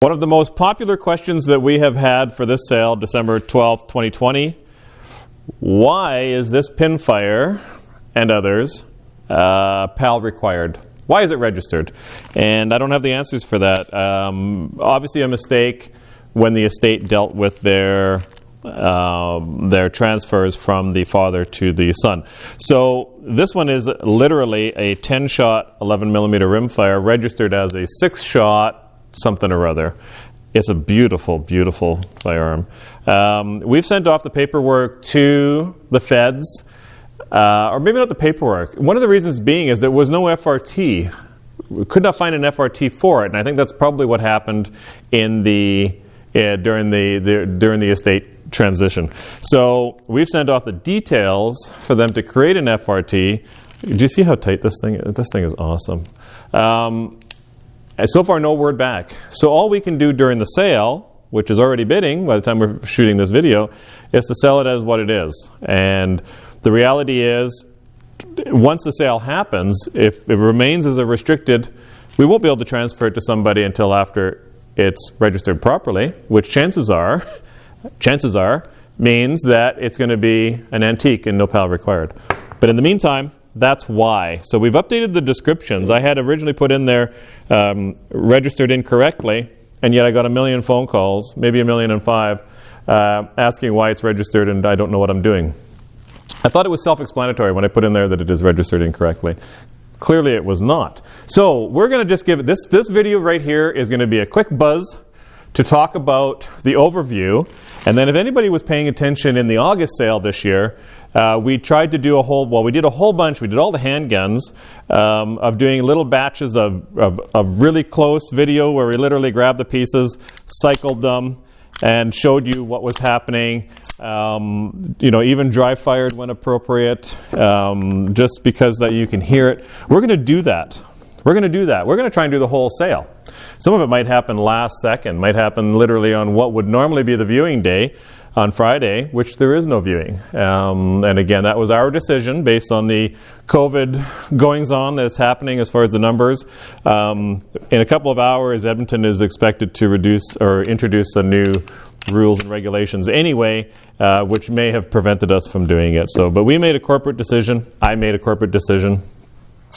One of the most popular questions that we have had for this sale, December 12th, 2020, why is this Pinfire and others PAL required? Why is it registered? And I don't have the answers for that. Obviously a mistake when the estate dealt with their transfers from the father to the son. So this one is literally a 10-shot 11mm rimfire registered as a 6-shot something or other. It's a beautiful, beautiful firearm. We've sent off the paperwork to the feds, or maybe not the paperwork. One of the reasons being is there was no FRT. We could not find an FRT for it, and I think that's probably what happened in during the estate transition. So we've sent off the details for them to create an FRT. Do you see how tight this thing is? This thing is awesome. And so far, no word back. So all we can do during the sale, which is already bidding by the time we're shooting this video, is to sell it as what it is. And the reality is, once the sale happens, if it remains as a restricted, we won't be able to transfer it to somebody until after it's registered properly, which chances are means that it's going to be an antique and no PAL required. But in the meantime, that's why. So we've updated the descriptions. I had originally put in there registered incorrectly, and yet I got 1 million phone calls, maybe 1,000,005, asking why it's registered, and I don't know what I'm doing. I thought it was self-explanatory when I put in there that it is registered incorrectly. Clearly it was not. So we're going to just give it, this video right here is going to be a quick buzz to talk about the overview. And then if anybody was paying attention in the August sale this year, we tried to do we did a whole bunch. We did all the handguns of doing little batches of really close video where we literally grabbed the pieces, cycled them, and showed you what was happening. Even dry fired when appropriate, just because that you can hear it. We're going to do that. We're going to try and do the whole sale. Some of it might happen last second, might happen literally on what would normally be the viewing day on Friday, which there is no viewing. And again, that was our decision based on the COVID goings-on that's happening as far as the numbers. In a couple of hours, Edmonton is expected to introduce a new rules and regulations anyway, which may have prevented us from doing it. But we made a corporate decision. I made a corporate decision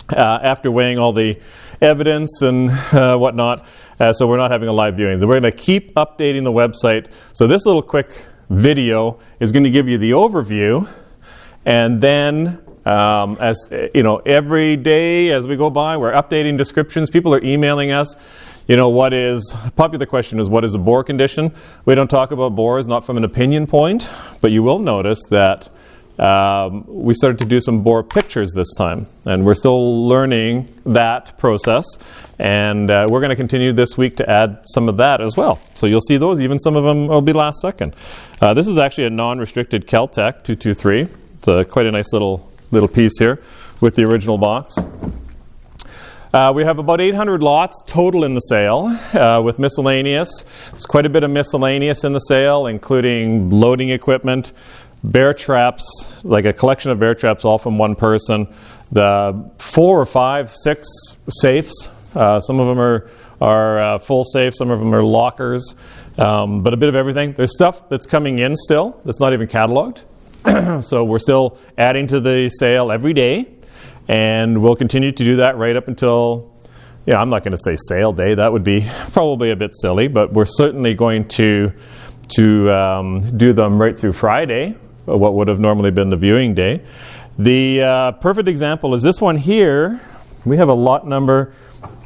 after weighing all the evidence and whatnot. So we're not having a live viewing. We're going to keep updating the website. So this little quick video is going to give you the overview, and then every day as we go by, we're updating descriptions. People are emailing us. Popular question is, what is a bore condition? We don't talk about bores, not from an opinion point, but you will notice that we started to do some bore pictures this time, and we're still learning that process, and we're going to continue this week to add some of that as well. So you'll see those, even some of them will be last second. This is actually a non-restricted Kel-Tec 223. It's quite a nice little piece here with the original box. We have about 800 lots total in the sale with miscellaneous. There's quite a bit of miscellaneous in the sale, including loading equipment, bear traps, like a collection of bear traps all from one person, the 4 or 5, 6 safes. Some of them are full safes, some of them are lockers, but a bit of everything. There's stuff that's coming in still that's not even cataloged. So we're still adding to the sale every day, and we'll continue to do that right up until, I'm not going to say sale day. That would be probably a bit silly, but we're certainly going to do them right through Friday, what would have normally been the viewing day. The perfect example is this one here. We have a lot number.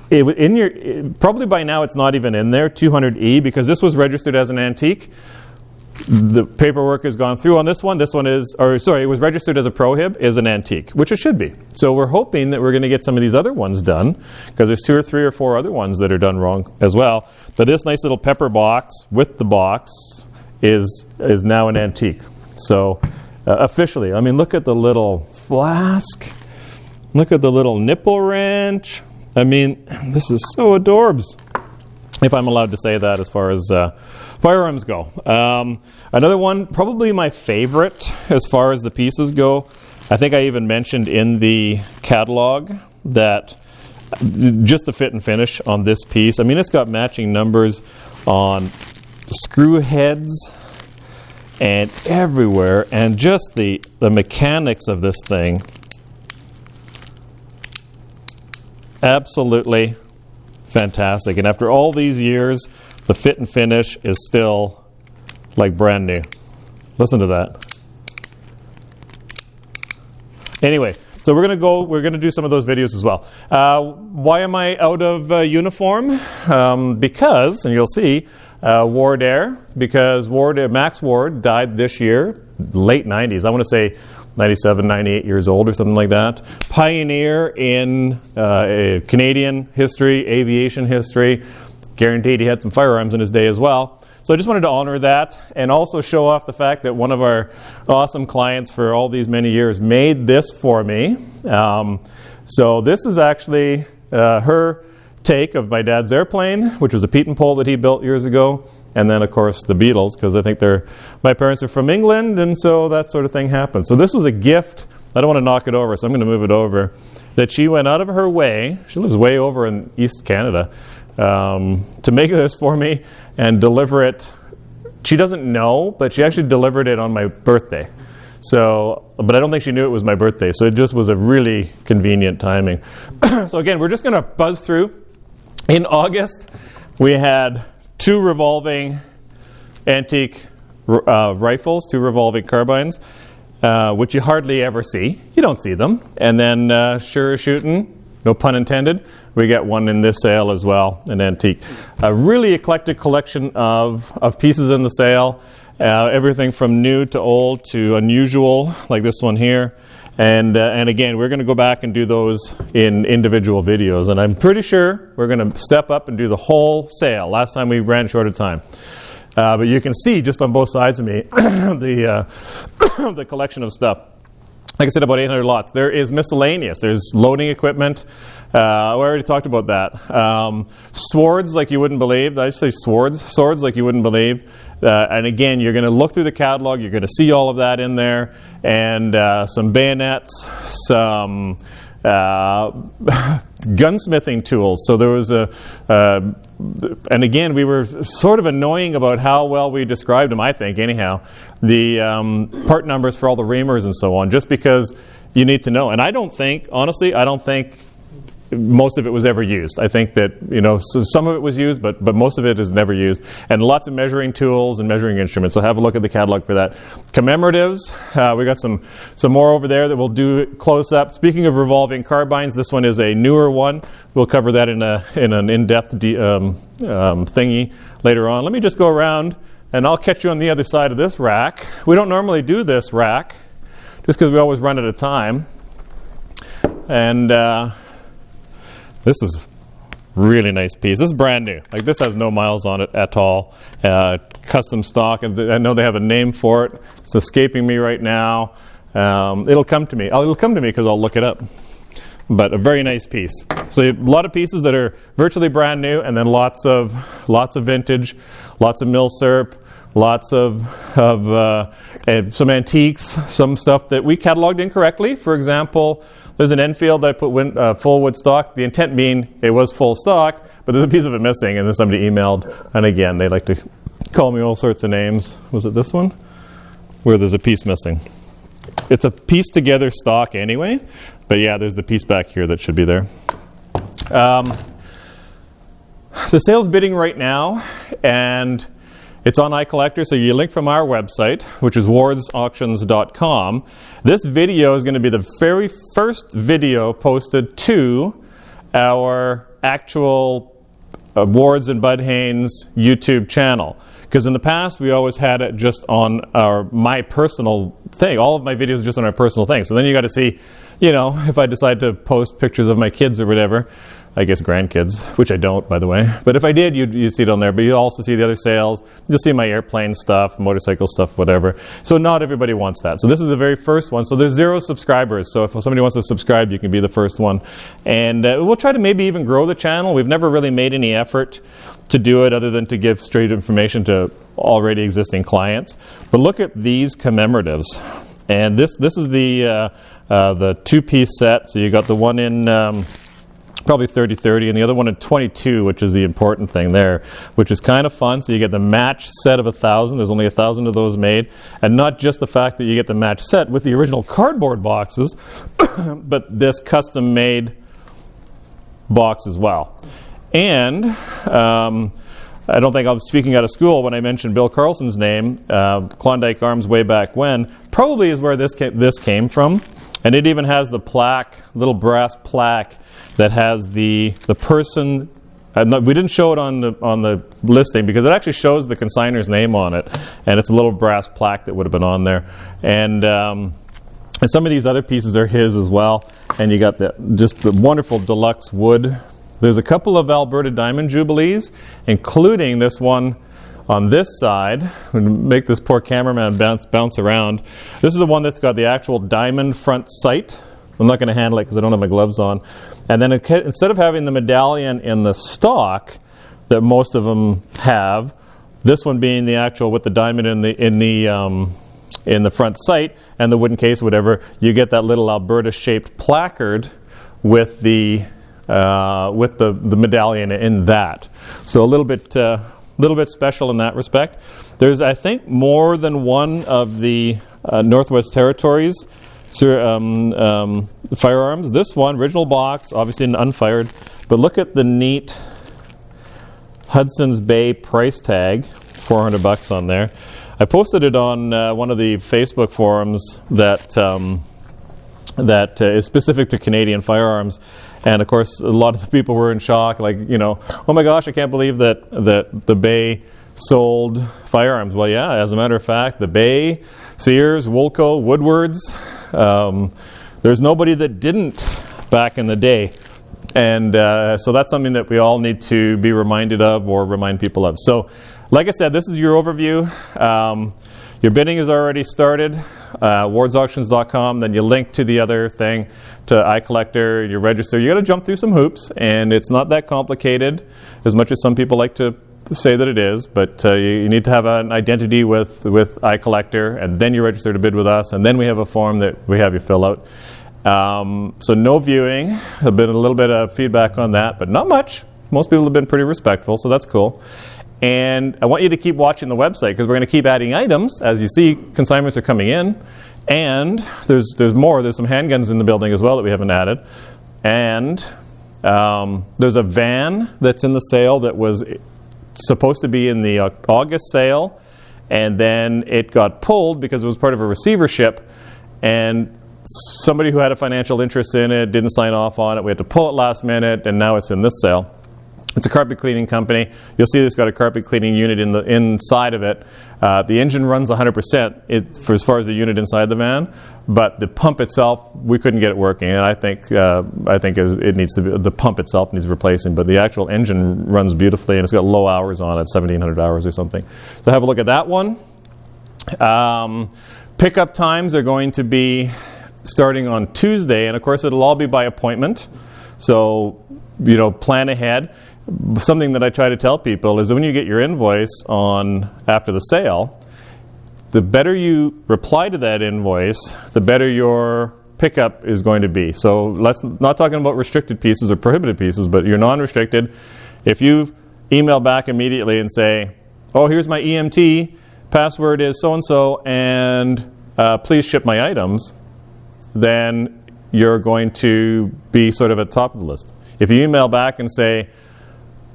Probably by now it's not even in there, 200E, because this was registered as an antique. The paperwork has gone through on this one. This one it was registered as a prohib, is an antique, which it should be. So we're hoping that we're going to get some of these other ones done, because there's 2 or 3 or 4 other ones that are done wrong as well. But this nice little pepper box with the box is now an antique. So officially, look at the little flask. Look at the little nipple wrench. This is so adorbs, if I'm allowed to say that as far as firearms go. Another one, probably my favorite as far as the pieces go. I think I even mentioned in the catalog that just the fit and finish on this piece. I mean, it's got matching numbers on screw heads and everywhere, and just the mechanics of this thing, absolutely fantastic. And after all these years, the fit and finish is still like brand new. Listen to that. Anyway, so we're going to do some of those videos as well. Why am I out of uniform? Because, and you'll see, Ward Air, because Max Ward died this year, late 90s. I want to say 97, 98 years old or something like that. Pioneer in Canadian history, aviation history. Guaranteed he had some firearms in his day as well. So I just wanted to honor that and also show off the fact that one of our awesome clients for all these many years made this for me. So this is actually her take of my dad's airplane, which was a Pete and Pole that he built years ago. And then, of course, the Beatles, because I think my parents are from England, and so that sort of thing happened. So this was a gift. I don't want to knock it over, so I'm going to move it over. That she went out of her way. She lives way over in East Canada. To make this for me and deliver it. She doesn't know, but she actually delivered it on my birthday. So, but I don't think she knew it was my birthday. So it just was a really convenient timing. So again, we're just going to buzz through. In August, we had 2 revolving antique rifles, 2 revolving carbines, which you hardly ever see. You don't see them. And then sure shooting, no pun intended, we got one in this sale as well, an antique. A really eclectic collection of pieces in the sale. Everything from new to old to unusual, like this one here. And again, we're going to go back and do those in individual videos. And I'm pretty sure we're going to step up and do the whole sale. Last time we ran short of time. But you can see just on both sides of me the collection of stuff. Like I said, about 800 lots. There is miscellaneous. There's loading equipment. We already talked about that. Swords like you wouldn't believe. I just say swords. Swords like you wouldn't believe. And again, you're going to look through the catalog. You're going to see all of that in there. And some bayonets, some gunsmithing tools. So there was and again, we were sort of annoying about how well we described them, I think, anyhow. The part numbers for all the reamers and so on, just because you need to know. And I don't think, honestly, most of it was ever used. I think that, so some of it was used, but most of it is never used. And lots of measuring tools and measuring instruments. So have a look at the catalog for that. Commemoratives, we got some more over there that we'll do close up. Speaking of revolving carbines, this one is a newer one. We'll cover that in an in-depth thingy later on. Let me just go around and I'll catch you on the other side of this rack. We don't normally do this rack just because we always run out of time. And this is really nice piece. This is brand new. Like, this has no miles on it at all. Custom stock. And I know they have a name for it. It's escaping me right now. It'll come to me. It'll come to me because I'll look it up. But a very nice piece. So you have a lot of pieces that are virtually brand new, and then lots of vintage, lots of milsurp, lots of some antiques, some stuff that we cataloged incorrectly. For example, there's an Enfield that I put full wood stock. The intent being it was full stock, but there's a piece of it missing, and then somebody emailed. And again, they like to call me all sorts of names. Was it this one? Where there's a piece missing. It's a piece together stock anyway, but yeah, there's the piece back here that should be there. The sale's bidding right now, and it's on iCollector, so you link from our website, which is wardsauctions.com. This video is going to be the very first video posted to our actual Wards and Bud Haynes YouTube channel. Because in the past, we always had it just on my personal thing. All of my videos are just on our personal thing. So then you got to see, if I decide to post pictures of my kids or whatever, I guess grandkids, which I don't, by the way. But if I did, you'd see it on there. But you'll also see the other sales. You'll see my airplane stuff, motorcycle stuff, whatever. So not everybody wants that. So this is the very first one. So there's 0 subscribers. So if somebody wants to subscribe, you can be the first one. And we'll try to maybe even grow the channel. We've never really made any effort to do it other than to give straight information to already existing clients. But look at these commemoratives. And this is the 2-piece set. So you got the one in probably 30-30, and the other one at 22, which is the important thing there, which is kind of fun. So you get the match set of 1,000. There's only 1,000 of those made. And not just the fact that you get the match set with the original cardboard boxes, but this custom-made box as well. And I don't think I'm speaking out of school when I mentioned Bill Carlson's name. Klondike Arms way back when probably is where this came from. And it even has the plaque, little brass plaque, that has the person. We didn't show it on the listing because it actually shows the consignor's name on it, and it's a little brass plaque that would have been on there. And some of these other pieces are his as well. And you got just the wonderful deluxe wood. There's a couple of Alberta Diamond Jubilees, including this one on this side. I'm going to make this poor cameraman bounce around. This is the one that's got the actual diamond front sight. I'm not going to handle it because I don't have my gloves on. And then instead of having the medallion in the stock that most of them have, this one being the actual with the diamond in the front sight and the wooden case, whatever, you get that little Alberta-shaped placard with the medallion in that. So a little bit special in that respect. There's, I think, more than one of the Northwest Territories firearms. This one, original box, obviously unfired, but look at the neat Hudson's Bay price tag, $400 on there. I posted it on one of the Facebook forums that is specific to Canadian firearms, and of course a lot of the people were in shock, like, oh my gosh, I can't believe that the Bay sold firearms. Well, yeah, as a matter of fact, the Bay, Sears, Woolco, Woodward's, there's nobody that didn't back in the day. And so that's something that we all need to be reminded of or remind people of. So, like I said, this is your overview. Your bidding is already started. wardsauctions.com. Then you link to the other thing, to iCollector. You register. You got to jump through some hoops, and it's not that complicated, as much as some people like to say that it is. But you need to have an identity with iCollector, and then you register to bid with us, and then we have a form that we have you fill out. So no viewing. There's been a little bit of feedback on that, but not much. Most people have been pretty respectful, so that's cool. And I want you to keep watching the website because we're going to keep adding items. As you see, consignments are coming in. And there's more. There's some handguns in the building as well that we haven't added. And there's a van that's in the sale that was supposed to be in the August sale. And then it got pulled because it was part of a receivership. And somebody who had a financial interest in it didn't sign off on it. We had to pull it last minute, and now it's in this sale. It's a carpet cleaning company. You'll see it's got a carpet cleaning unit inside of it. The engine runs 100% for as far as the unit inside the van, but the pump itself, we couldn't get it working. And I think it needs to be, the pump itself needs replacing, but the actual engine runs beautifully, and it's got low hours on it, 1,700 hours or something. So have a look at that one. Pickup times are going to be starting on Tuesday, and of course it'll all be by appointment. So plan ahead. Something that I try to tell people is that when you get your invoice after the sale, the better you reply to that invoice, the better your pickup is going to be. So let's not talking about restricted pieces or prohibited pieces, but you're non-restricted. If you email back immediately and say, oh, here's my EMT, password is so-and-so, and please ship my items, then you're going to be sort of at the top of the list. If you email back and say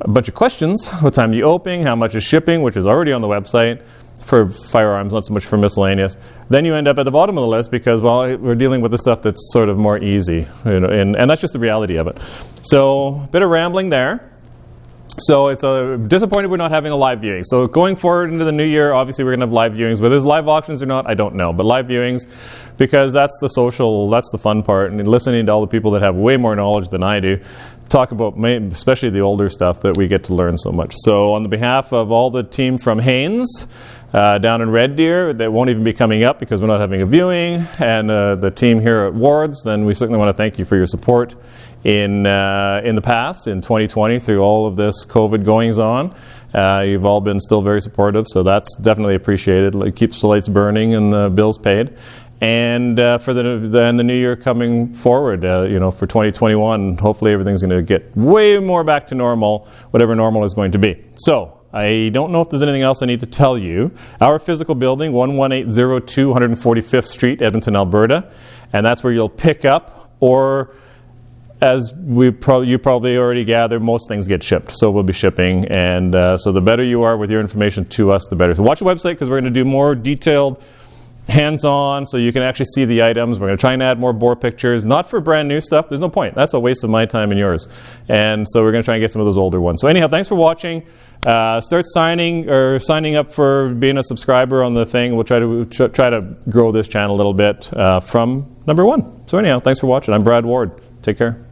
a bunch of questions, what time are you opening, how much is shipping, which is already on the website for firearms, not so much for miscellaneous, then you end up at the bottom of the list because, well, we're dealing with the stuff that's sort of more easy, and that's just the reality of it. So a bit of rambling there. So it's disappointed we're not having a live viewing. So going forward into the new year, obviously we're going to have live viewings. Whether there's live auctions or not, I don't know. But live viewings, because that's the fun part. And listening to all the people that have way more knowledge than I do, talk about especially the older stuff that we get to learn so much. So on the behalf of all the team from Haynes, down in Red Deer, that won't even be coming up because we're not having a viewing, and the team here at Wards, then we certainly want to thank you for your support in the past, in 2020, through all of this COVID goings on. You've all been still very supportive, so that's definitely appreciated. It keeps the lights burning and the bills paid. And for the new year coming forward, for 2021, hopefully everything's going to get way more back to normal, whatever normal is going to be. So I don't know if there's anything else I need to tell you. Our physical building, 11802 145th Street, Edmonton, Alberta, and that's where you'll pick up, or as you probably already gathered, most things get shipped, so we'll be shipping, and so the better you are with your information to us, the better. So watch the website, because we're going to do more detailed hands-on, so you can actually see the items. We're going to try and add more bore pictures, not for brand new stuff. There's no point. That's a waste of my time and yours. And so we're going to try and get some of those older ones. So anyhow, thanks for watching. Start signing up for being a subscriber on the thing. We'll try to grow this channel a little bit from number 1. So anyhow, thanks for watching. I'm Brad Ward. Take care.